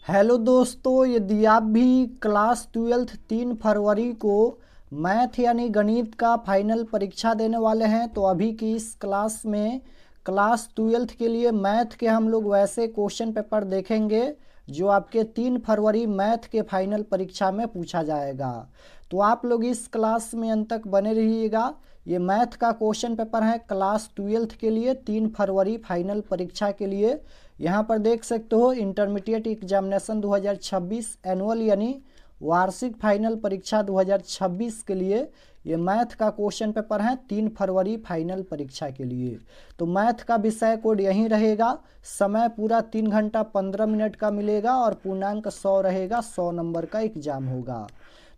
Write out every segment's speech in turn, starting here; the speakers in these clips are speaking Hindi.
हेलो दोस्तों, यदि आप भी क्लास 12 3 फरवरी को मैथ यानी गणित का फाइनल परीक्षा देने वाले हैं तो अभी की इस क्लास में क्लास 12 के लिए मैथ के हम लोग वैसे क्वेश्चन पेपर देखेंगे जो आपके 3 फरवरी मैथ के फाइनल परीक्षा में पूछा जाएगा। तो आप लोग इस क्लास में अंत तक बने रहिएगा। ये मैथ का क्वेश्चन पेपर है क्लास 12 के लिए 3 फरवरी फाइनल परीक्षा के लिए। यहाँ पर देख सकते हो इंटरमीडिएट एग्जामिनेशन 2026 एनुअल यानी वार्षिक फाइनल परीक्षा 2026 के लिए ये मैथ का क्वेश्चन पेपर है 3 फरवरी फाइनल परीक्षा के लिए। तो मैथ का विषय कोड यहीं रहेगा। समय पूरा 3 घंटा 15 मिनट का मिलेगा और पूर्णांक 100 रहेगा। 100 नंबर का एग्जाम होगा।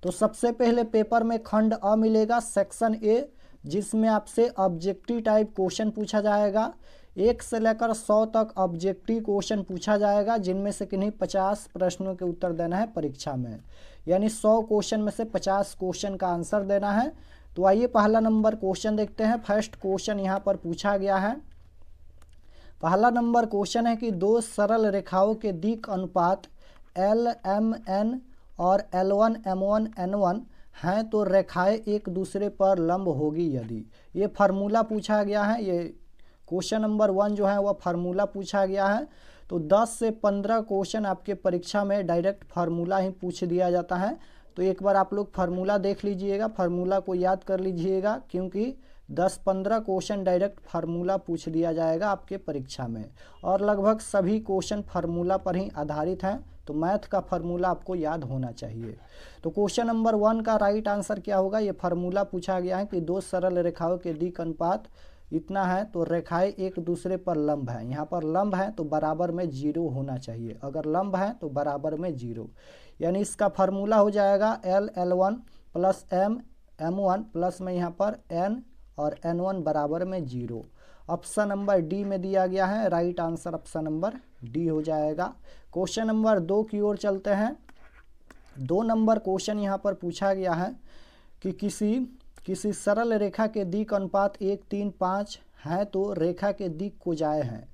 तो सबसे पहले पेपर में खंड अ मिलेगा, सेक्शन ए, जिसमें आपसे ऑब्जेक्टिव टाइप क्वेश्चन पूछा जाएगा। 1 से लेकर 100 तक ऑब्जेक्टिव क्वेश्चन पूछा जाएगा, जिनमें से किन्हीं 50 प्रश्नों के उत्तर देना है परीक्षा में, यानी 100 क्वेश्चन में से 50 क्वेश्चन का आंसर देना है। तो आइए पहला नंबर क्वेश्चन देखते हैं। फर्स्ट क्वेश्चन यहाँ पर पूछा गया है। पहला नंबर क्वेश्चन है कि दो सरल रेखाओं के दिक् अनुपात LMN और L1 M1 N1 हैं तो रेखाएं एक दूसरे पर लंब होगी यदि। ये फार्मूला पूछा गया है। ये क्वेश्चन नंबर 1 जो है वह फार्मूला पूछा गया है। तो 10 से 15 क्वेश्चन आपके परीक्षा में डायरेक्ट फार्मूला ही पूछ दिया जाता है। तो एक बार आप लोग फार्मूला देख लीजिएगा, फार्मूला को याद कर लीजिएगा, क्योंकि 10-15 क्वेश्चन डायरेक्ट फार्मूला पूछ दिया जाएगा आपके परीक्षा में, और लगभग सभी क्वेश्चन फार्मूला पर ही आधारित हैं। तो मैथ का फार्मूला आपको याद होना चाहिए। तो क्वेश्चन नंबर 1 का राइट आंसर क्या होगा? ये फार्मूला पूछा गया है कि दो सरल रेखाओं के दिक् अनुपात इतना है तो रेखाएं एक दूसरे पर लंब है। यहाँ पर लंब है तो बराबर में 0 होना चाहिए। अगर लंब है तो बराबर में 0, यानी इसका फार्मूला हो जाएगा L1 प्लस M1 प्लस में यहाँ पर N और N1 बराबर में 0। ऑप्शन नंबर डी में दिया गया है। Right answer option number D हो जाएगा। क्वेश्चन नंबर 2 की ओर चलते हैं। 2 नंबर क्वेश्चन यहाँ पर पूछा गया है कि किसी सरल रेखा के दिक् अनुपात 1, 3, 5 है तो रेखा के दिक् कोजाए हैं।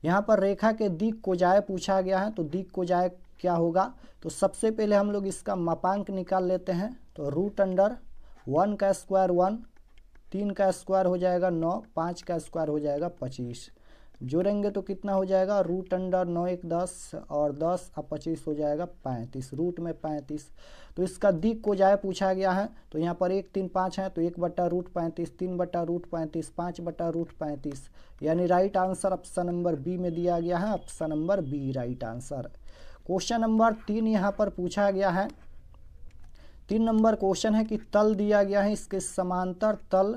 यहाँ पर रेखा के दिक् कोजाए पूछा गया है। तो दिक् कोजाए क्या होगा? तो सबसे पहले हम लोग इसका मापांक निकाल लेते हैं। तो √1 का स्क्वायर 1, 3 का स्क्वायर हो जाएगा 9, 5 का स्क्वायर हो जाएगा 25। जोड़ेंगे तो कितना हो जाएगा? √9 1 10 और 10 अब 25 हो जाएगा 35, रूट में 35। तो इसका दिक् कोजाए पूछा गया है। तो यहाँ पर 1, 3, 5 है तो 1/√35, 3/√35, 5/√35, यानी right answer option number B में दिया गया है। Option number B right answer. Question number 3 यहाँ पर पूछा गया है। 3 नंबर क्वेश्चन है कि तल दिया गया है, इसके समांतर तल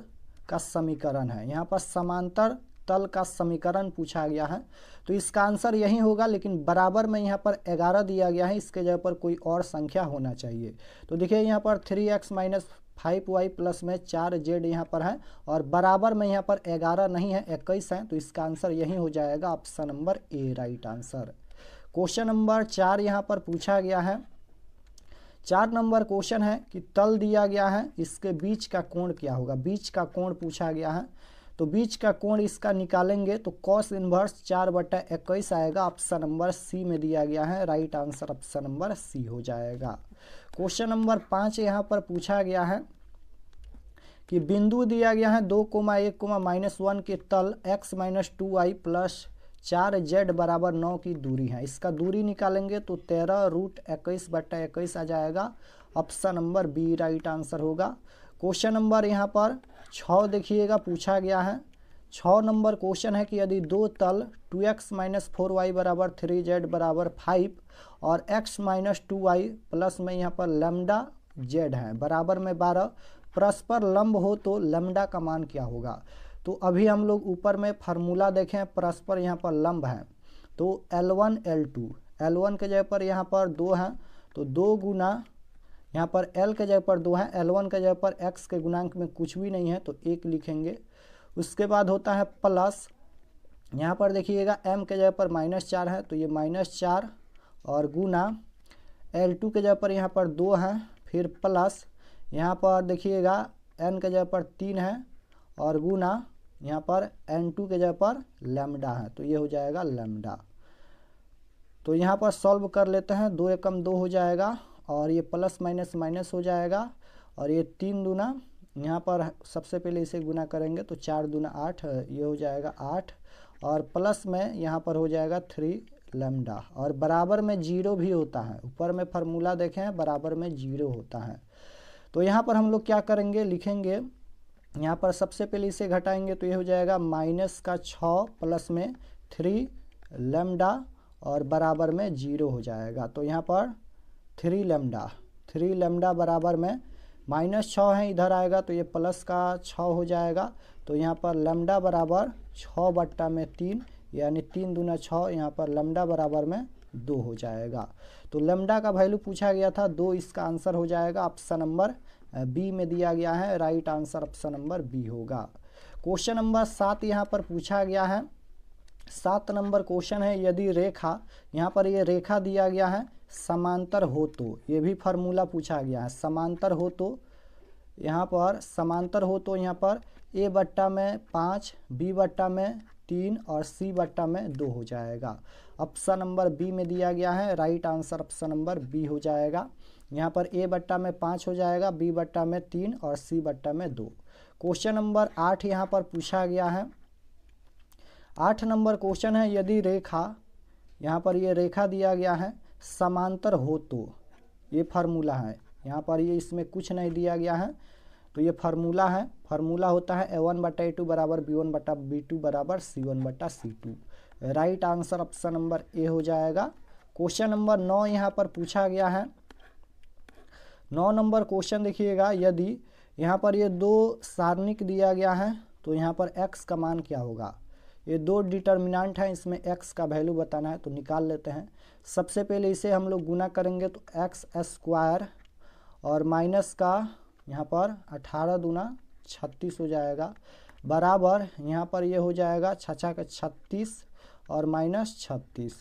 का समीकरण है। यहाँ पर समांतर तल का समीकरण पूछा गया है। तो इसका आंसर यही होगा, लेकिन बराबर में यहाँ पर 11 दिया गया है, इसके जगह पर कोई और संख्या होना चाहिए। तो देखिए यहाँ पर 3x माइनस 5y प्लस में 4z यहाँ पर है, और बराबर में यहाँ पर 11 नहीं है, 21 है। तो इसका आंसर यही हो जाएगा ऑप्शन नंबर ए राइट आंसर। क्वेश्चन नंबर 4 यहाँ पर पूछा गया है। 4 नंबर क्वेश्चन है कि तल दिया गया है, इसके बीच का कोण क्या होगा? बीच का कोण पूछा गया है। तो बीच का कोण इसका निकालेंगे तो cos इनवर्स 4/21 आएगा। ऑप्शन नंबर सी में दिया गया है। Right answer option number C हो जाएगा। क्वेश्चन नंबर 5 यहाँ पर पूछा गया है कि बिंदु दिया गया है 2,1,-1 के तल x - 2y प्लस 4z बराबर 9 की दूरी है। इसका दूरी निकालेंगे तो 13√21/21 आ जाएगा। Option number B right answer होगा। क्वेश्चन नंबर यहाँ पर 6 देखिएगा पूछा गया है। 6 नंबर क्वेश्चन है कि यदि दो तल 2x - 4y बराबर 3z बराबर 5 और x - 2y प्लस में यहाँ पर लैम्डा z है बराबर में 12 परस्पर लंब हो तो लैम्डा का मान क्या होगा? तो अभी हम लोग ऊपर में फार्मूला देखें, परस्पर यहाँ पर लंब है तो L1 L2, L1 के जगह पर यहाँ पर 2 है तो 2 गुना यहाँ पर L के जगह पर 2 है, L1 के जगह पर x के गुणांक में कुछ भी नहीं है तो 1 लिखेंगे। उसके बाद होता है प्लस, यहाँ पर देखिएगा m के जगह पर -4 है तो ये -4 और गुना L2 के जगह पर यहाँ पर 2 है, फिर प्लस यहाँ पर देखिएगा n के जगह पर 3 है और गुना यहाँ पर N2 के जगह पर लैम्डा है तो ये हो जाएगा लैम्डा। तो यहाँ पर सॉल्व कर लेते हैं। 2 एकम 2 हो जाएगा और ये प्लस माइनस माइनस हो जाएगा और ये 3 दूना, यहाँ पर सबसे पहले इसे गुना करेंगे तो 4 दूना 8, ये हो जाएगा 8 और प्लस में यहाँ पर हो जाएगा 3 लैम्डा और बराबर में 0 भी होता है। ऊपर में फार्मूला देखें, बराबर में 0 होता है। तो यहाँ पर हम लोग क्या करेंगे, लिखेंगे यहाँ पर सबसे पहले इसे घटाएंगे तो ये हो जाएगा माइनस का 6 प्लस में 3 लैम्डा और बराबर में 0 हो जाएगा। तो यहाँ पर 3 लैम्डा बराबर में -6 है, इधर आएगा तो ये प्लस का 6 हो जाएगा। तो यहाँ पर लैम्डा बराबर 6/3 यानी 3 दूना 6, यहाँ पर लैम्डा बराबर में 2 हो जाएगा। तो लैम्डा का वैल्यू पूछा गया था 2, इसका आंसर हो जाएगा ऑप्शन नंबर बी में दिया गया है। Right answer option number B होगा। क्वेश्चन नंबर 7 यहाँ पर पूछा गया है। 7 नंबर क्वेश्चन है, यदि रेखा, यहाँ पर ये रेखा दिया गया है समांतर हो तो, ये भी फार्मूला पूछा गया है। समांतर हो तो यहाँ पर समांतर हो तो यहाँ पर a/5, b/3 और c/2 हो जाएगा। ऑप्शन नंबर बी में दिया गया है। Right answer option number B हो जाएगा। यहाँ पर a/5 हो जाएगा, b/3 और c/2। क्वेश्चन नंबर 8 यहाँ पर पूछा गया है। 8 नंबर क्वेश्चन है, यदि रेखा, यहाँ पर ये रेखा दिया गया है समांतर हो तो, ये फार्मूला है। यहाँ पर ये इसमें कुछ नहीं दिया गया है तो ये फार्मूला है। फार्मूला होता है a1/a2 बराबर b1/b2 बराबर c1/c2। Right answer option number ए हो जाएगा। क्वेश्चन नंबर 9 यहाँ पर पूछा गया है। 9 नंबर क्वेश्चन देखिएगा, यदि यहाँ पर ये 2 सारणिक दिया गया है तो यहाँ पर x का मान क्या होगा। ये 2 डिटर्मिनेंट हैं, इसमें x का वैल्यू बताना है तो निकाल लेते हैं। सबसे पहले इसे हम लोग गुना करेंगे तो x² और माइनस का यहाँ पर 18 दूना 36 हो जाएगा बराबर, यहाँ पर ये हो जाएगा 6 का 36 और -36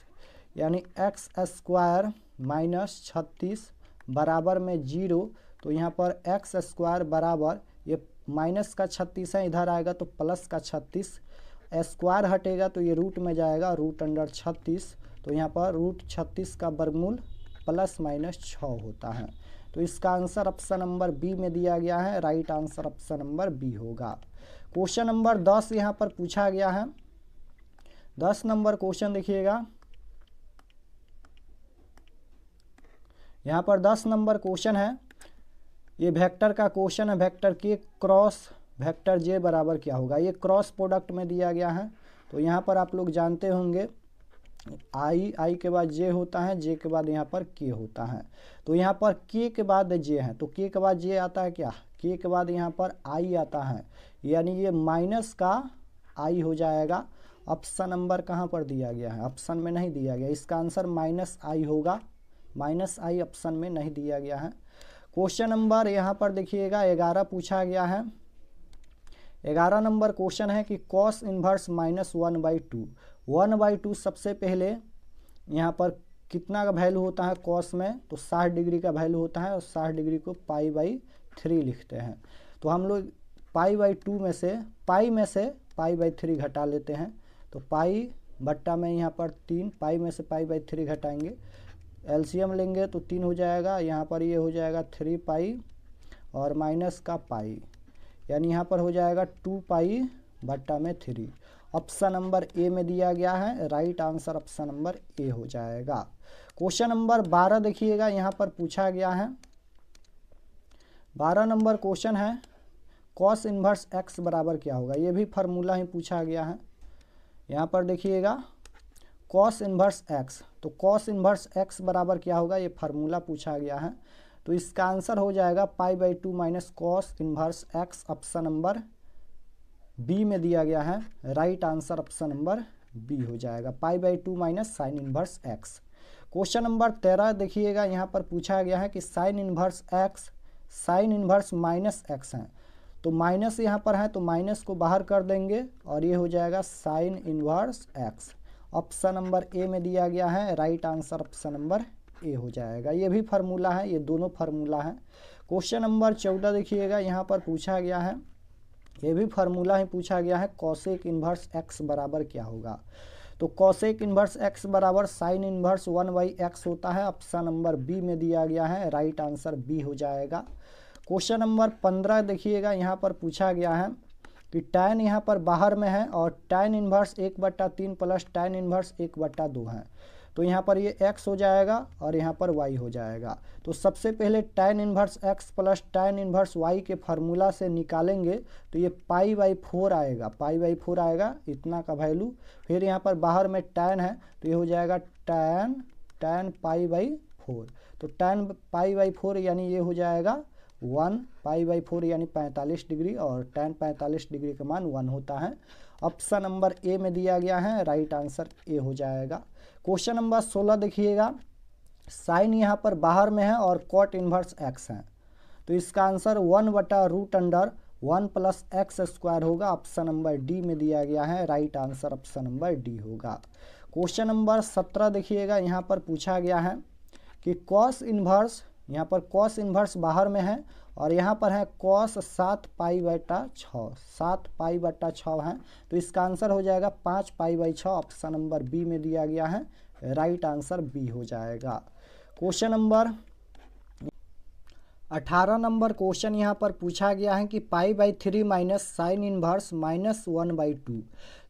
यानी x² -36 बराबर में 0। तो यहाँ पर x² बराबर, ये माइनस का 36 है, इधर आएगा तो प्लस का 36, स्क्वायर हटेगा तो ये रूट में जाएगा, √36। तो यहाँ पर √36 का वर्गमूल ±6 होता है। तो इसका आंसर ऑप्शन नंबर बी में दिया गया है। Right answer option number B होगा। क्वेश्चन नंबर 10 यहाँ पर पूछा गया है। 10 नंबर क्वेश्चन देखिएगा, यहाँ पर 10 नंबर क्वेश्चन है, ये वेक्टर का क्वेश्चन है। वेक्टर के क्रॉस वेक्टर जे बराबर क्या होगा, ये क्रॉस प्रोडक्ट में दिया गया है। तो यहाँ पर आप लोग जानते होंगे आई के बाद जे होता है, जे के बाद यहाँ पर के होता है। तो यहाँ पर के के बाद जे है तो के के बाद जे आता है क्या, के के बाद यहाँ पर आई आता है, यानी ये माइनस का आई हो जाएगा। ऑप्शन नंबर कहाँ पर दिया गया है, ऑप्शन में नहीं दिया गया, इसका आंसर -i होगा। -i ऑप्शन में नहीं दिया गया है। क्वेश्चन नंबर यहाँ पर देखिएगा 11 पूछा गया है। 11 नंबर क्वेश्चन है कि cos इनवर्स -1/2, 1/2 सबसे पहले यहाँ पर कितना का वैल्यू होता है cos में, तो 60 डिग्री का वैल्यू होता है और 60 डिग्री को π/3 लिखते हैं। तो हम लोग π/2 में से π/3 घटा लेते हैं। तो पाई बट्टा में यहाँ पर 3, पाई में से π/3 घटाएंगे, एलसीएम लेंगे तो 3 हो जाएगा। यहाँ पर ये हो जाएगा 3 पाई और माइनस का पाई, यानी यहाँ पर हो जाएगा 2 पाई बट्टा में 3। ऑप्शन नंबर ए में दिया गया है। राइट आंसर ऑप्शन नंबर ए हो जाएगा। क्वेश्चन नंबर 12 देखिएगा, यहाँ पर पूछा गया है। 12 नंबर क्वेश्चन है cos इनवर्स x बराबर क्या होगा, ये भी फार्मूला ही पूछा गया है। यहाँ पर देखिएगा cos इनवर्स x, तो cos इनवर्स x बराबर क्या होगा, ये फार्मूला पूछा गया है। तो इसका आंसर हो जाएगा π/2 minus cos inverse x। Option number B में दिया गया है। Right answer option number B हो जाएगा, π/2 minus sine inverse x। Question number 13 देखिएगा, यहाँ पर पूछा गया है कि sine inverse x sine inverse -x है, तो माइनस यहाँ पर है तो माइनस को बाहर कर देंगे और ये हो जाएगा sign inverse x। Option number A में दिया गया है। राइट आंसर ऑप्शन नंबर ए हो जाएगा। ये भी फार्मूला है, ये दोनों फार्मूला है। क्वेश्चन नंबर 14 देखिएगा, यहाँ पर पूछा गया है, ये भी फार्मूला ही पूछा गया है, कॉसेक इनवर्स x बराबर क्या होगा। तो कॉसेक इन्वर्स एक्स बराबर साइन इन्वर्स 1/x होता है। ऑप्शन नंबर बी में दिया गया है, राइट आंसर बी हो जाएगा। क्वेश्चन नंबर 15 देखिएगा, यहाँ पर पूछा गया है कि tan यहाँ पर बाहर में है और tan inverse 1/3 plus tan inverse 1/2 है। तो यहाँ पर ये x हो जाएगा और यहाँ पर y हो जाएगा। तो सबसे पहले tan inverse x plus tan inverse y के फार्मूला से निकालेंगे तो ये π/4 आएगा, π/4 आएगा इतना का वैल्यू। फिर यहाँ पर बाहर में tan है तो ये हो जाएगा tan π/4। तो tan π/4 यानी ये हो जाएगा 1 π/4 यानी 45 डिग्री, और tan 45 डिग्री का मान 1 होता है। ऑप्शन नंबर ए में दिया गया है, राइट आंसर ए हो जाएगा। क्वेश्चन नंबर 16 देखिएगा, साइन यहाँ पर बाहर में है और कॉट इन्वर्स एक्स है, तो इसका आंसर 1/√1 प्लस एक्स स्क्वायर होगा। ऑप्शन नंबर डी में दिया गया है, right answer option number D होगा। क्वेश्चन नंबर 17 देखिएगा, यहाँ पर पूछा गया है कि कॉस इन्वर्स, यहाँ पर कॉस इन्वर्स बाहर में है और यहाँ पर है कॉस 7π/6, 7π/6 है, तो इसका आंसर हो जाएगा 5π/6। ऑप्शन नंबर बी में दिया गया है, राइट आंसर बी हो जाएगा। क्वेश्चन नंबर 18 नंबर क्वेश्चन यहाँ पर पूछा गया है कि π/3 माइनस साइन इन्वर्स -1/2।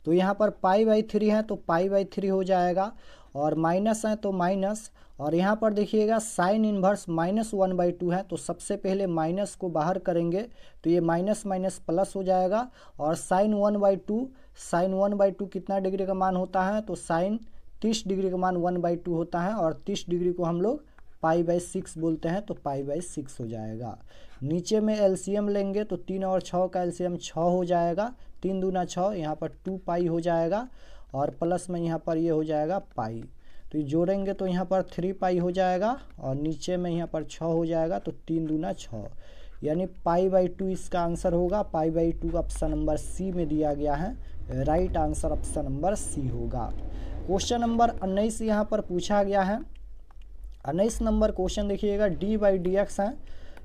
तो यहाँ पर π/3 है तो π/3 हो जाएगा, और माइनस है तो माइनस, और यहाँ पर देखिएगा साइन इन्वर्स -1/2 है, तो सबसे पहले माइनस को बाहर करेंगे तो ये माइनस माइनस प्लस हो जाएगा। और साइन 1/2 कितना डिग्री का मान होता है, तो साइन 30 डिग्री का मान 1/2 होता है, और 30 डिग्री को हम लोग π/6 बोलते हैं, तो π/6 हो जाएगा। नीचे में एलसीएम लेंगे तो 3 और 6 का एलसीएम 6 हो जाएगा, 3 दूना 6, यहाँ पर 2π हो जाएगा, और प्लस में यहाँ पर ये हो जाएगा पाई, तो ये जोड़ेंगे तो यहाँ पर 3π हो जाएगा, और नीचे में यहाँ पर 6 हो जाएगा, तो 3 दूना 6, यानी π/2 इसका आंसर होगा। π/2 ऑप्शन नंबर सी में दिया गया है, right answer option number C होगा। क्वेश्चन नंबर 19 यहाँ पर पूछा गया है। 19 नंबर क्वेश्चन देखिएगा, d/dx है,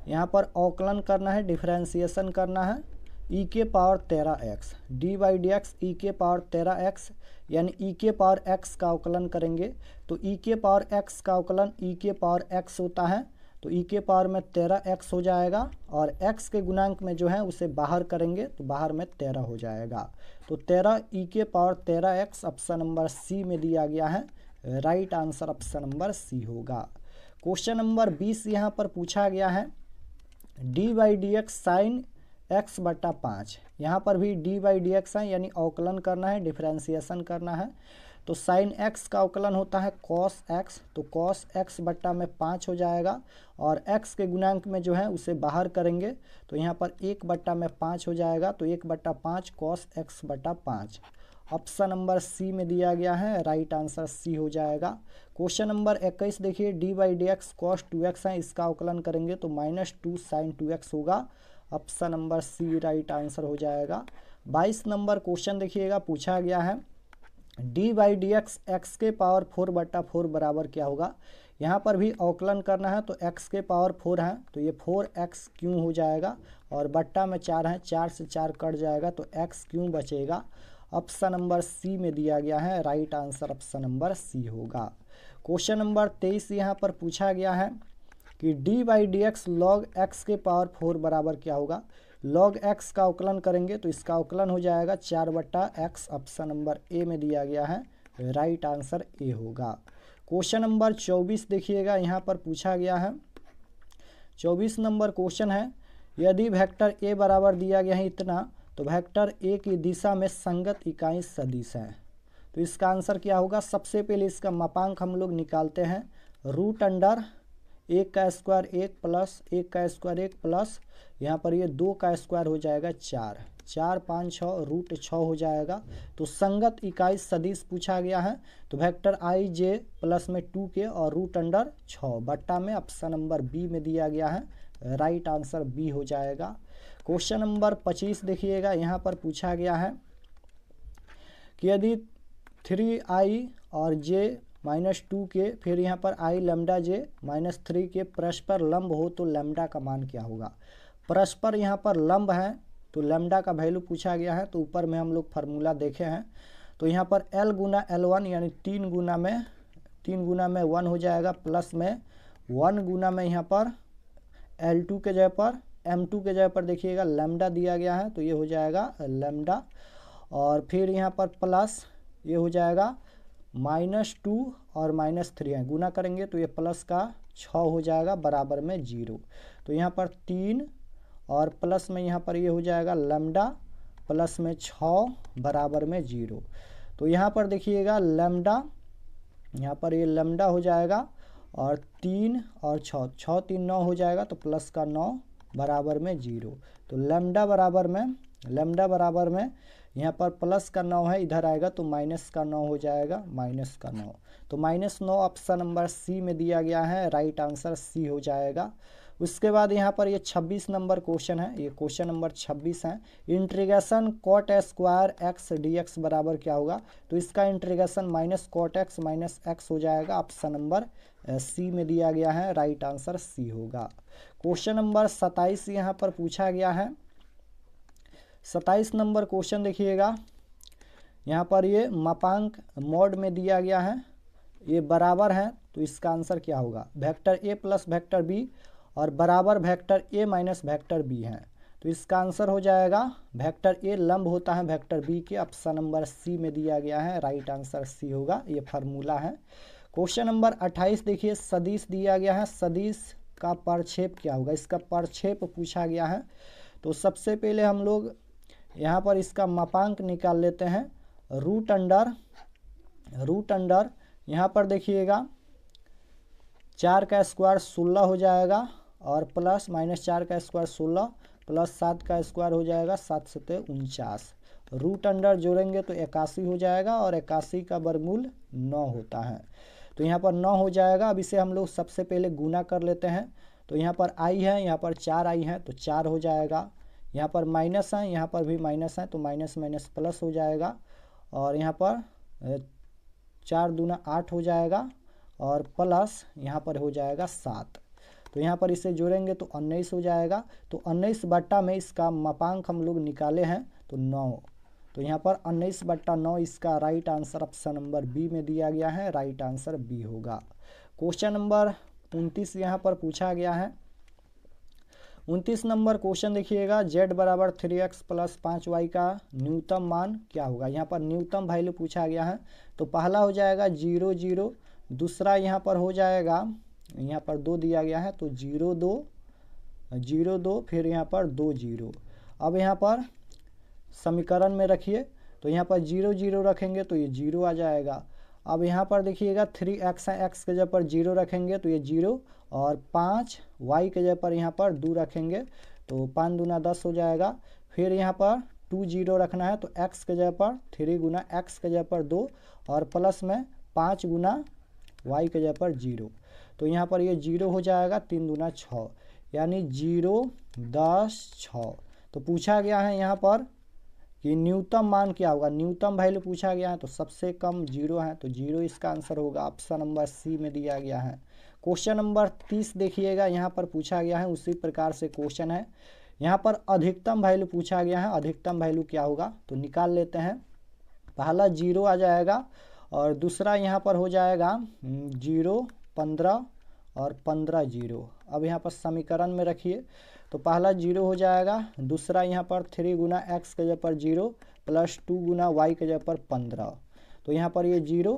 यहाँ पर अवकलन करना है, डिफरेंशिएशन करना है, e के पावर 13x, d/dx e के पावर 13x यानी e के पावर x का अवकलन करेंगे तो e के पावर x का अवकलन e के पावर x होता है, तो e के पावर में 13x हो जाएगा, और x के गुणांक में जो है उसे बाहर करेंगे तो बाहर में 13 हो जाएगा, तो 13 e के पावर 13x ऑप्शन नंबर सी में दिया गया है, right answer option number C होगा। क्वेश्चन नंबर 20 यहाँ पर पूछा गया है, d/dx साइन x/5, यहाँ पर भी d/dx है यानी अवकलन करना है, डिफरेंशिएशन करना है, तो साइन x का अवकलन होता है cos x, तो cos x/5 हो जाएगा, और x के गुणांक में जो है उसे बाहर करेंगे तो यहाँ पर 1/5 हो जाएगा, तो 1/5 cos x/5 ऑप्शन नंबर सी में दिया गया है, राइट आंसर सी हो जाएगा। क्वेश्चन नंबर 21 देखिए, d/dx cos 2x है, इसका अवकलन करेंगे तो -2 sin 2x होगा, option number C right answer हो जाएगा। 22 नंबर क्वेश्चन देखिएगा, पूछा गया है d/dx x के पावर 4/4 बराबर क्या होगा। यहाँ पर भी अवकलन करना है तो x के पावर 4 है तो ये 4x क्यों हो जाएगा, और बट्टा में 4 है, 4 से 4 कट जाएगा तो x क्यों बचेगा, ऑप्शन नंबर सी में दिया गया है, right answer option number C होगा। क्वेश्चन नंबर 23 यहाँ पर पूछा गया है कि d/dx log x के पावर 4 बराबर क्या होगा। log x का अवकलन करेंगे तो इसका अवकलन हो जाएगा 4/x, ऑप्शन नंबर ए में दिया गया है, राइट आंसर ए होगा। क्वेश्चन नंबर 24 देखिएगा, यहाँ पर पूछा गया है, 24 नंबर क्वेश्चन है, यदि वेक्टर a बराबर दिया गया है इतना, तो वेक्टर a की दिशा में संगत इकाई सदिश है, तो इसका आंसर क्या होगा। सबसे पहले इसका मापांक हम लोग निकालते हैं, √1 का स्क्वायर 1 प्लस 1 का स्क्वायर 1 प्लस यहाँ पर ये 2 का स्क्वायर हो जाएगा 4, 4 5 6 √6 हो जाएगा। तो संगत इकाई सदिश पूछा गया है तो वेक्टर i j प्लस में 2 के और √6 बट्टा में ऑप्शन नंबर बी में दिया गया है, राइट आंसर बी हो जाएगा। क्वेश्चन नंबर 25 देखिएगा, यहाँ पर पूछा गया है कि यदि 3i और j -2 के फिर यहाँ पर i लैम्डा j -3 के परस्पर लंब हो तो लैम्डा का मान क्या होगा। परस्पर यहाँ पर लंब है तो लैम्डा का वैल्यू पूछा गया है, तो ऊपर में हम लोग फार्मूला देखे हैं, तो यहाँ पर L गुना L1 यानी 3 गुना में 1 हो जाएगा, प्लस में 1 गुना में यहाँ पर L2 के जगह पर M2 के जगह पर देखिएगा लैम्डा दिया गया है, तो ये हो जाएगा लैम्डा। और फिर यहाँ पर प्लस ये हो जाएगा -2 और -3 है, गुना करेंगे तो ये प्लस का 6 हो जाएगा बराबर में 0। तो यहाँ पर 3 और प्लस में यहाँ पर ये हो जाएगा लैम्डा प्लस में 6 बराबर में 0। तो यहाँ पर देखिएगा लैम्डा, यहाँ पर ये लैम्डा हो जाएगा और 3 और 6, 6 3 9 हो जाएगा, तो प्लस का 9 बराबर में 0। तो लैम्डा बराबर में यहाँ पर प्लस का 9 है, इधर आएगा तो माइनस का 9 हो जाएगा, माइनस का 9। तो -9 ऑप्शन नंबर सी में दिया गया है, राइट आंसर सी हो जाएगा। उसके बाद यहाँ पर ये 26 नंबर क्वेश्चन है, ये क्वेश्चन नंबर 26 है। Integration cot square x dx बराबर क्या होगा? तो इसका इंटीग्रेशन -cot x -x हो जाएगा, ऑप्शन नंबर सी में दिया गया है, राइट आंसर सी होगा। क्वेश्चन नंबर 27 यहाँ पर पूछा गया है। 27 नंबर क्वेश्चन देखिएगा, यहाँ पर ये मापांक मोड में दिया गया है, ये बराबर है, तो इसका आंसर क्या होगा? Vector a plus vector b और बराबर vector a minus vector b है, तो इसका आंसर हो जाएगा वेक्टर a लंब होता है वेक्टर b के, ऑप्शन नंबर सी में दिया गया है, राइट आंसर सी होगा, ये फार्मूला है। क्वेश्चन नंबर 28 देखिए, सदिश दिया गया है, सदिश का प्रक्षेप क्या होगा? इसका प्रक्षेप पूछा गया है। तो सबसे पहले हम लोग यहाँ पर इसका मापांक निकाल लेते हैं। रूट अंडर यहाँ पर देखिएगा 4 का स्क्वायर 16 हो जाएगा, और प्लस -4 का स्क्वायर 16 प्लस 7 का स्क्वायर हो जाएगा 7 सत्ते 49। रूट अंडर जोड़ेंगे तो 81 हो जाएगा, और 81 का वर्गमूल 9 होता है, तो यहाँ पर 9 हो जाएगा। अब इसे हम लोग सबसे पहले गुना कर लेते हैं। तो यहाँ पर i है, यहाँ पर 4i है, तो 4 हो जाएगा। यहाँ पर माइनस है, यहाँ पर भी माइनस है, तो माइनस माइनस प्लस हो जाएगा, और यहाँ पर 4 दूना 8 हो जाएगा, और प्लस यहाँ पर हो जाएगा 7। तो यहाँ पर इसे जोड़ेंगे तो 19 हो जाएगा। तो 19 बट्टा में इसका मापांक हम लोग निकाले हैं तो 9, तो यहाँ पर 19/9 इसका right answer option number B में दिया गया है, राइट आंसर बी होगा। क्वेश्चन नंबर 29 यहाँ पर पूछा गया है। 29 नंबर क्वेश्चन देखिएगा, z बराबर 3x प्लस 5y का न्यूनतम मान क्या होगा? यहाँ पर न्यूनतम वैल्यू पूछा गया है। तो पहला हो जाएगा 0 0, दूसरा यहाँ पर हो जाएगा, यहाँ पर 2 दिया गया है, तो 0 2 0 2, फिर यहाँ पर 2 0। अब यहाँ पर समीकरण में रखिए, तो यहाँ पर 0 0 रखेंगे तो ये 0 आ जाएगा। अब यहाँ पर देखिएगा 3x है, x के जगह पर 0 रखेंगे तो ये 0, और 5 y के जगह पर यहाँ पर 2 रखेंगे तो 5 दूना 10 हो जाएगा। फिर यहाँ पर 2 0 रखना है, तो x के जगह पर 3 गुना x के जगह पर 2, और प्लस में 5 गुना y के जगह पर 0, तो यहाँ पर ये 0 हो जाएगा। 3 दूना 6, यानी 0 10 6। तो पूछा गया है यहाँ पर कि न्यूनतम मान क्या होगा? न्यूनतम वैल्यू पूछा गया है, तो सबसे कम 0 है, तो 0 इसका आंसर होगा, ऑप्शन नंबर सी में दिया गया है। क्वेश्चन नंबर 30 देखिएगा, यहाँ पर पूछा गया है, उसी प्रकार से क्वेश्चन है। यहाँ पर अधिकतम वैल्यू पूछा गया है, अधिकतम वैल्यू क्या होगा? तो निकाल लेते हैं। पहला 0 आ जाएगा, और दूसरा यहाँ पर हो जाएगा 0 15 और 15 0। अब यहाँ पर समीकरण में रखिए, तो पहला 0 हो जाएगा, दूसरा यहाँ पर 3 गुना x के जगह पर 0 प्लस 2 गुना y के जगह पर 15, तो यहाँ पर ये 0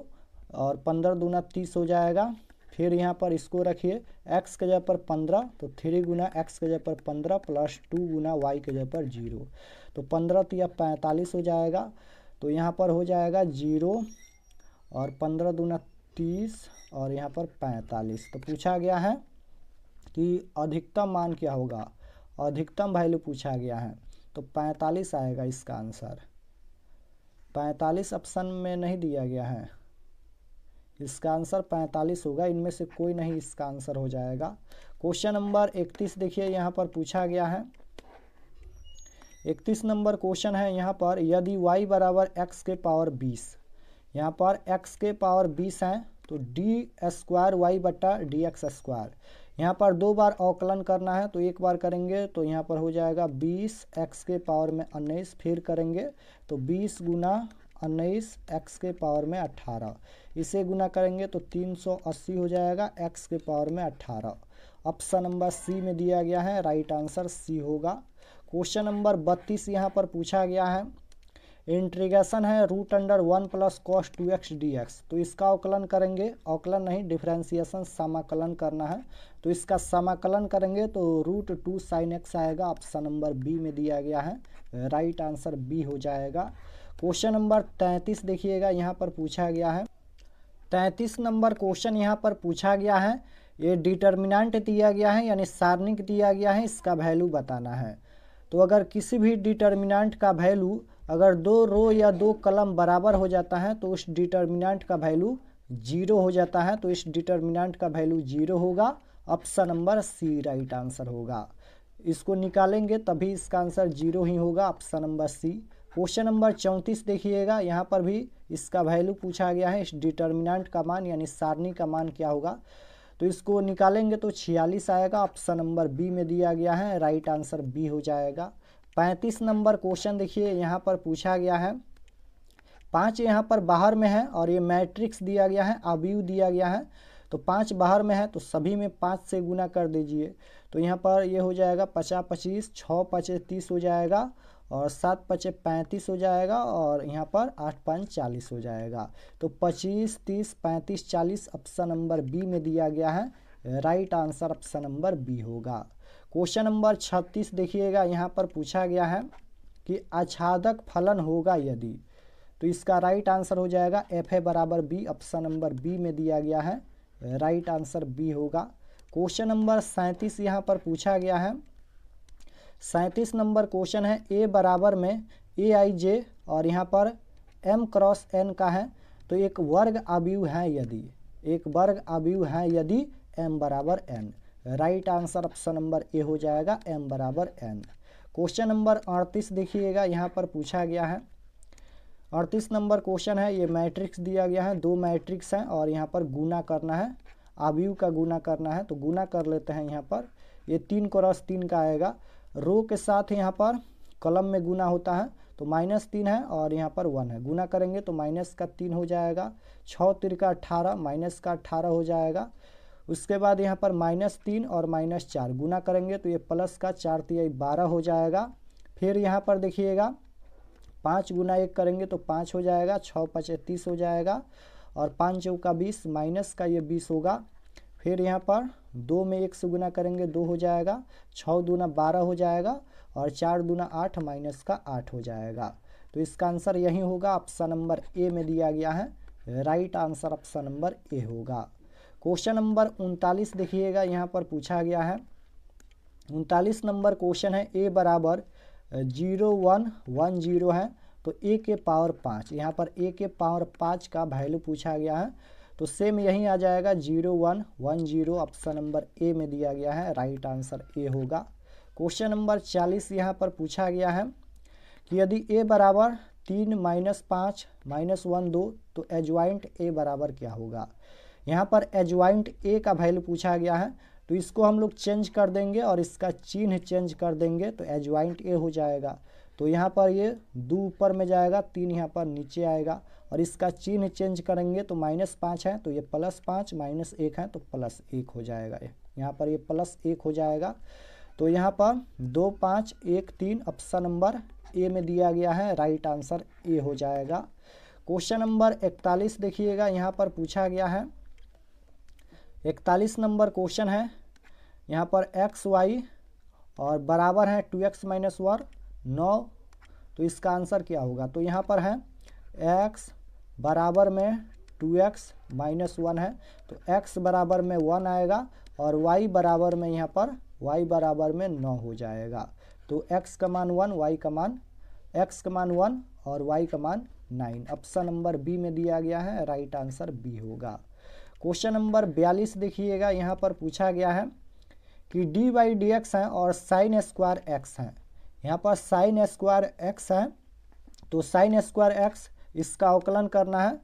और 15 दूना 30 हो जाएगा। फिर यहाँ पर इसको रखिए, x के जगह पर 15, तो 3 गुना x के जगह पर 15 प्लस 2 गुना y के जगह पर 0, तो 15 तो यह 45 हो जाएगा। तो यहाँ पर हो जाएगा 0 और 15 दूना 30 और यहाँ पर 45। तो पूछा गया है कि अधिकतम मान क्या होगा? अधिकतम वैल्यू पूछा गया है, तो 45 आएगा इसका आंसर। 45 ऑप्शन में नहीं दिया गया है, इसका आंसर 45 होगा, इनमें से कोई नहीं इसका आंसर हो जाएगा। क्वेश्चन नंबर 31 देखिए, यहाँ पर पूछा गया है। 31 नंबर क्वेश्चन है यहाँ पर, यदि y बराबर x के पावर 20, यहाँ पर x के पावर 20 है, तो डी स्क्वायर वाई बटा डी एक्स स्क्वायर, यहाँ पर 2 बार अवकलन करना है, तो एक बार करेंगे तो यहाँ पर हो जाएगा 20 x के पावर में 19, फिर करेंगे तो 20 गुना 19 x के पावर में 18, इसे गुना करेंगे तो 380 हो जाएगा x के पावर में 18। ऑप्शन नंबर सी में दिया गया है, राइट आंसर सी होगा। क्वेश्चन नंबर 32 यहाँ पर पूछा गया है, इंटीग्रेशन है √1 प्लस cos 2x dx। तो इसका अवकलन करेंगे, अवकलन नहीं डिफरेंशिएशन समाकलन करना है, तो इसका समाकलन करेंगे तो √2 sin x आएगा। ऑप्शन नंबर बी में दिया गया है, राइट आंसर बी हो जाएगा। क्वेश्चन नंबर 33 देखिएगा, यहाँ पर पूछा गया है 33 नंबर क्वेश्चन यहाँ पर पूछा गया है, ये डिटर्मिनेंट दिया गया है यानी सारणिक दिया गया है, इसका वैल्यू बताना है। तो अगर किसी भी डिटर्मिनेंट का वैल्यू अगर 2 रो या 2 कॉलम बराबर हो जाता है तो उस डिटर्मिनेंट का वैल्यू 0 हो जाता है, तो इस डिटर्मिनेंट का वैल्यू 0 होगा। Option number C right answer होगा। इसको निकालेंगे तभी इसका आंसर 0 ही होगा, option number C. Question number 34 देखिएगा, यहाँ पर भी इसका वैल्यू पूछा गया है, इस डिटर्मिनेंट का मान यानी सारणी का मान क्या होगा, तो इसको निकालेंगे तो 46 आएगा। ऑप्शन नंबर बी में दिया गया है, राइट आंसर बी हो जाएगा। 35 नंबर क्वेश्चन देखिए, यहाँ पर पूछा गया है 5 यहाँ पर बाहर में है और ये मैट्रिक्स दिया गया है, अवयव दिया गया है, तो 5 बाहर में है तो सभी में 5 से गुना कर दीजिए। तो यहाँ पर ये हो जाएगा 50 25, 6 5 30 हो जाएगा और 7 5 35 हो जाएगा और यहाँ पर 8 5 40 हो जाएगा। तो 25 30 35 40 ऑप्शन नंबर बी में दिया गया है, right answer option number B होगा। क्वेश्चन नंबर 36 देखिएगा, यहाँ पर पूछा गया है कि आच्छादक फलन होगा यदि, तो इसका राइट आंसर हो जाएगा FA बराबर बी। ऑप्शन नंबर बी में दिया गया है, राइट आंसर बी होगा। क्वेश्चन नंबर 37 यहाँ पर पूछा गया है, 37 नंबर क्वेश्चन है A बराबर में AIJ और यहाँ पर M क्रॉस N का है, तो एक वर्ग अवयव है यदि, एक वर्ग अवयव है यदि M बराबर N, right answer option number ए हो जाएगा, M बराबर N। क्वेश्चन नंबर 38 देखिएगा, यहाँ पर पूछा गया है 38 नंबर क्वेश्चन है, ये मैट्रिक्स दिया गया है, 2 मैट्रिक्स हैं और यहाँ पर गुना करना है, अवयव का गुना करना है, तो गुना कर लेते हैं। यहाँ पर ये 3 क्रॉस 3 का आएगा, रो के साथ यहाँ पर कॉलम में गुना होता है, तो -3 है और यहाँ पर 1 है, गुना करेंगे तो माइनस का 3 हो जाएगा, 6 3 का 18 माइनस का 18 हो जाएगा। उसके बाद यहाँ पर -3 और -4 गुना करेंगे तो ये प्लस का 4 3 12 हो जाएगा। फिर यहाँ पर देखिएगा 5 गुना 1 करेंगे तो 5 हो जाएगा, 6 5 30 हो जाएगा और 5 चौका 20 माइनस का ये 20 होगा। फिर यहाँ पर 2 में 1 से गुना करेंगे 2 हो जाएगा, 6 दूना 12 हो जाएगा और 4 दूना 8 माइनस का 8 हो जाएगा। तो इसका आंसर यही होगा, ऑप्शन नंबर ए में दिया गया है, right answer option number A होगा। क्वेश्चन नंबर 39 देखिएगा, यहाँ पर पूछा गया है 39 नंबर क्वेश्चन है, A बराबर 0 1 1 0 है, तो A के पावर 5, यहाँ पर A के पावर 5 का वैल्यू पूछा गया है, तो सेम यही आ जाएगा 0 1 1 0, ऑप्शन नंबर ए में दिया गया है, राइट आंसर ए होगा। क्वेश्चन नंबर 40 यहाँ पर पूछा गया है कि यदि A बराबर 3 -5 -1 2, तो एडजॉइंट A बराबर क्या होगा। यहाँ पर एडजॉइंट A का वैल्यू पूछा गया है, तो इसको हम लोग चेंज कर देंगे और इसका चिन्ह चेंज कर देंगे तो एडजॉइंट A हो जाएगा। तो यहाँ पर ये 2 ऊपर में जाएगा, 3 यहाँ पर नीचे आएगा और इसका चिन्ह चेंज करेंगे तो -5 है तो ये +5, -1 है तो +1 हो जाएगा, यहाँ पर ये +1 हो जाएगा। तो यहाँ पर 2 5 1 3 ऑप्शन नंबर ए में दिया गया है, राइट आंसर ए हो जाएगा। क्वेश्चन नंबर 41 देखिएगा, यहाँ पर पूछा गया है 41 नंबर क्वेश्चन है, यहाँ पर x y और बराबर है 2x - 1 9, तो इसका आंसर क्या होगा। तो यहाँ पर है x बराबर में 2x - 1 है, तो x बराबर में 1 आएगा और y बराबर में यहाँ पर y बराबर में 9 हो जाएगा। तो x का मान 1, y का मान x का मान 1 और y का मान 9, ऑप्शन नंबर बी में दिया गया है, राइट आंसर बी होगा। क्वेश्चन नंबर 42 देखिएगा, यहाँ पर पूछा गया है कि dy/dx है और sin स्क्वायर x है, यहाँ पर sin स्क्वायर x है, तो sin स्क्वायर x इसका अवकलन करना है,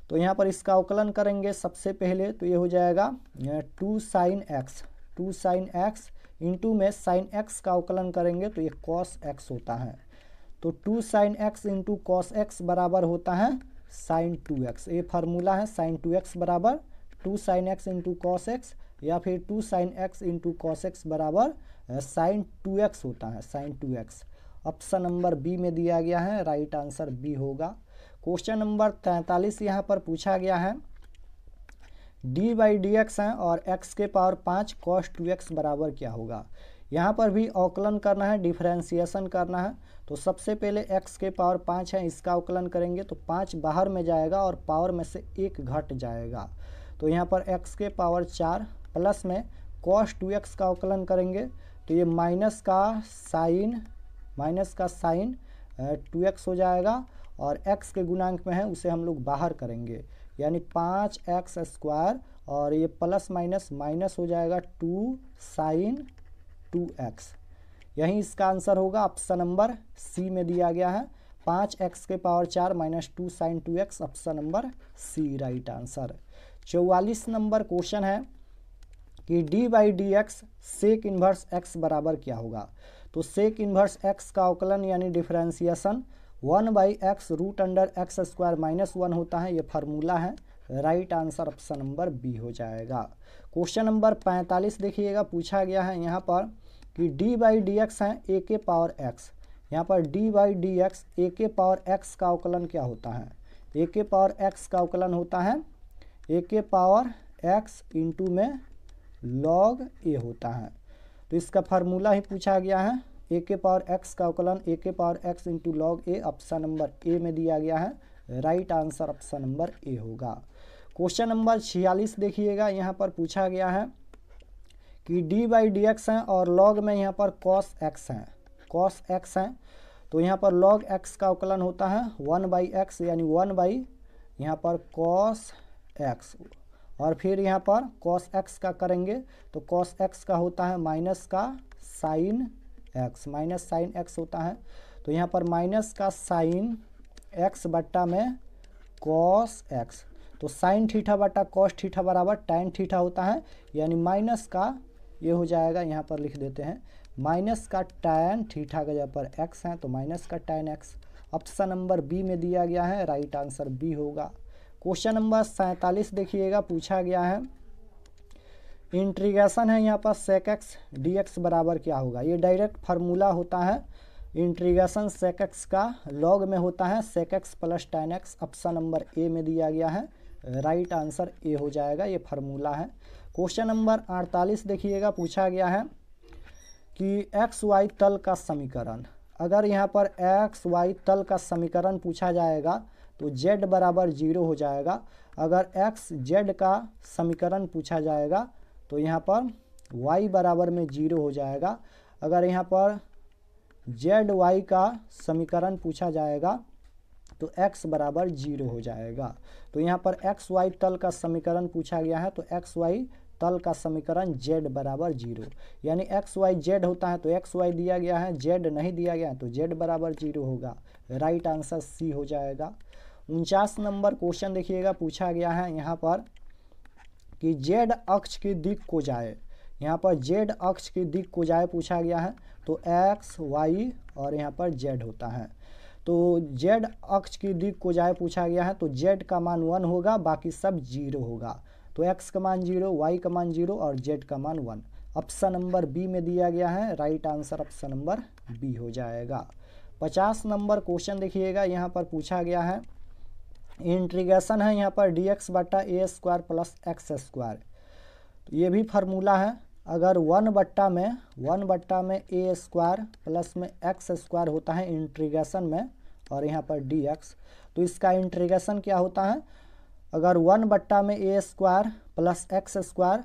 तो यहाँ पर इसका अवकलन करेंगे सबसे पहले तो ये हो जाएगा 2 sin x इंटू में sin x का अवकलन करेंगे तो ये cos x होता है। तो 2 sin x into cos x बराबर होता है sin 2x। ये फार्मूला है, sin 2x बराबर 2 sin x into cos x, या फिर 2 sin x into cos x बराबर sin 2x होता है, sin 2x। Option number B में दिया गया है, राइट आंसर बी होगा। क्वेश्चन नंबर 43 यहाँ पर पूछा गया है, डी बाई डी एक्स है और x के पावर 5 cos 2x बराबर क्या होगा। यहाँ पर भी अवकलन करना है, डिफरेंशिएशन करना है। तो सबसे पहले x के पावर 5 है, इसका अवकलन करेंगे तो 5 बाहर में जाएगा और पावर में से 1 घट जाएगा। तो यहाँ पर x के पावर 4 प्लस में cos 2x का अवकलन करेंगे तो ये माइनस का साइन 2x हो जाएगा, और x के गुणांक में है उसे हम लोग बाहर करेंगे, यानी 5x स्क्वायर, और ये प्लस माइनस माइनस हो जाएगा 2 sin 2x। यही इसका आंसर होगा, ऑप्शन नंबर सी में दिया गया है, 5x के power 4 minus 2 sin 2x, option number C right answer. 44 number question है कि D by D X sec inverse X बराबर क्या होगा। तो सेक इन्वर्स एक्स का अवकलन यानी differentiation 1 by X root under X square minus 1 होता है, ये फार्मूला है, right answer option number B हो जाएगा। क्वेश्चन नंबर 45 देखिएगा, पूछा गया है यहाँ पर कि डी बाई डी एक्स है ए के पावर एक्स। यहाँ पर डी बाई डी एक्स ए के पावर एक्स का अवकलन क्या होता है। ए के पावर एक्स का अवकलन होता है ए के पावर एक्स इंटू में लॉग ए होता है। तो इसका फार्मूला ही पूछा गया है, ए के पावर एक्स का अवकलन ए के power x into log a, option number A में दिया गया है, right answer option number A होगा। क्वेश्चन नंबर 46 देखिएगा, यहाँ पर पूछा गया है कि डी बाई डी एक्स है और लॉग में यहाँ पर कॉस एक्स है। तो यहाँ पर लॉग एक्स का अवकलन होता है 1 बाई एक्स, यानी 1 बाई यहाँ पर कॉस एक्स, और फिर यहाँ पर कॉस एक्स का करेंगे तो कॉस एक्स का होता है माइनस का sine x, minus sine x होता है। तो यहाँ पर माइनस का साइन एक्स बट्टा में कॉस एक्स, तो साइन थीटा बट्टा कॉस थीटा बराबर टैन थीटा होता है, यानी माइनस का ये हो जाएगा, यहाँ पर लिख देते हैं माइनस का टैन थीटा का जगह पर एक्स है तो माइनस का tan X, option number B में दिया गया है, राइट आंसर बी होगा। क्वेश्चन नंबर 47 देखिएगा, पूछा गया है इंटीग्रेशन है यहाँ पर सेक एक्स डी एक्स बराबर क्या होगा। ये डायरेक्ट फार्मूला होता है, इंटीग्रेशन सेक एक्स का लॉग में होता है sec X plus tan X, option number A में दिया गया है, राइट आंसर ए हो जाएगा, ये फार्मूला है। क्वेश्चन नंबर 48 देखिएगा, पूछा गया है कि एक्स वाई तल का समीकरण, अगर यहाँ पर एक्स वाई तल का समीकरण पूछा जाएगा तो z बराबर 0 हो जाएगा। अगर x z का समीकरण पूछा जाएगा तो यहाँ पर y बराबर में 0 हो जाएगा। अगर यहाँ पर z y का समीकरण पूछा जाएगा तो x बराबर 0 हो जाएगा। तो यहाँ पर x y तल का समीकरण पूछा गया है तो x y तल का समीकरण z बराबर 0, यानी x y z होता है तो x y दिया गया है, z नहीं दिया गया है तो z बराबर 0 होगा, राइट आंसर सी हो जाएगा। 49 नंबर क्वेश्चन देखिएगा, पूछा गया है यहाँ पर कि z अक्ष की दिक को जाए, यहाँ पर z अक्ष की दिक को जाए पूछा गया है तो x y और यहाँ पर z होता है। तो z अक्ष की दिक को जाए पूछा गया है तो z का मान 1 होगा, बाकी सब 0 होगा। तो x का मान 0, y का मान 0 और z का मान 1, ऑप्शन नंबर बी में दिया गया है, right answer option number B हो जाएगा। 50 नंबर क्वेश्चन देखिएगा, यहाँ पर पूछा गया है इंटीग्रेशन है यहाँ पर डी एक्स बट्टा ए स्क्वायर प्लस एक्स स्क्वायर। तो ये भी फार्मूला है, अगर 1 बट्टा में ए स्क्वायर प्लस में एक्स स्क्वायर होता है इंटीग्रेशन में, और यहाँ पर डी एक्स, तो इसका इंटीग्रेशन क्या होता है, अगर 1 बट्टा में a square plus x square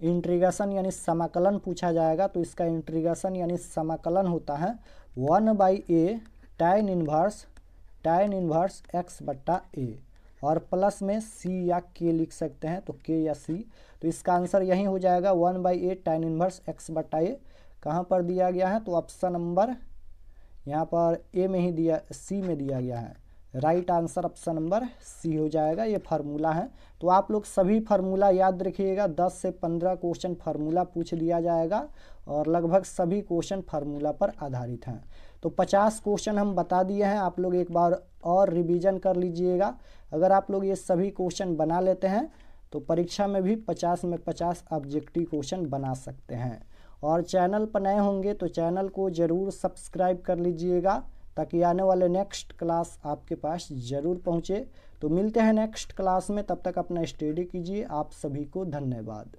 integration यानी समाकलन पूछा जाएगा तो इसका इंटीग्रेशन यानी समाकलन होता है 1 by A tan inverse x बट्टा ए, और प्लस में सी या के लिख सकते हैं तो के या सी। तो इसका आंसर यही हो जाएगा 1 by A tan inverse x बट्टा ए। कहाँ पर दिया गया है तो ऑप्शन नंबर यहाँ पर ए में ही दिया, सी में दिया गया है, right answer option number C हो जाएगा, ये फार्मूला है। तो आप लोग सभी फार्मूला याद रखिएगा, 10 से 15 क्वेश्चन फार्मूला पूछ दिया जाएगा और लगभग सभी क्वेश्चन फार्मूला पर आधारित हैं। तो 50 क्वेश्चन हम बता दिए हैं, आप लोग एक बार और रिवीजन कर लीजिएगा। अगर आप लोग ये सभी क्वेश्चन बना लेते हैं तो परीक्षा में भी 50 में 50 ऑब्जेक्टिव क्वेश्चन बना सकते हैं। और चैनल पर नए होंगे तो चैनल को ज़रूर सब्सक्राइब कर लीजिएगा ताकि आने वाले नेक्स्ट क्लास आपके पास ज़रूर पहुँचे। तो मिलते हैं नेक्स्ट क्लास में, तब तक अपना स्टडी कीजिए। आप सभी को धन्यवाद।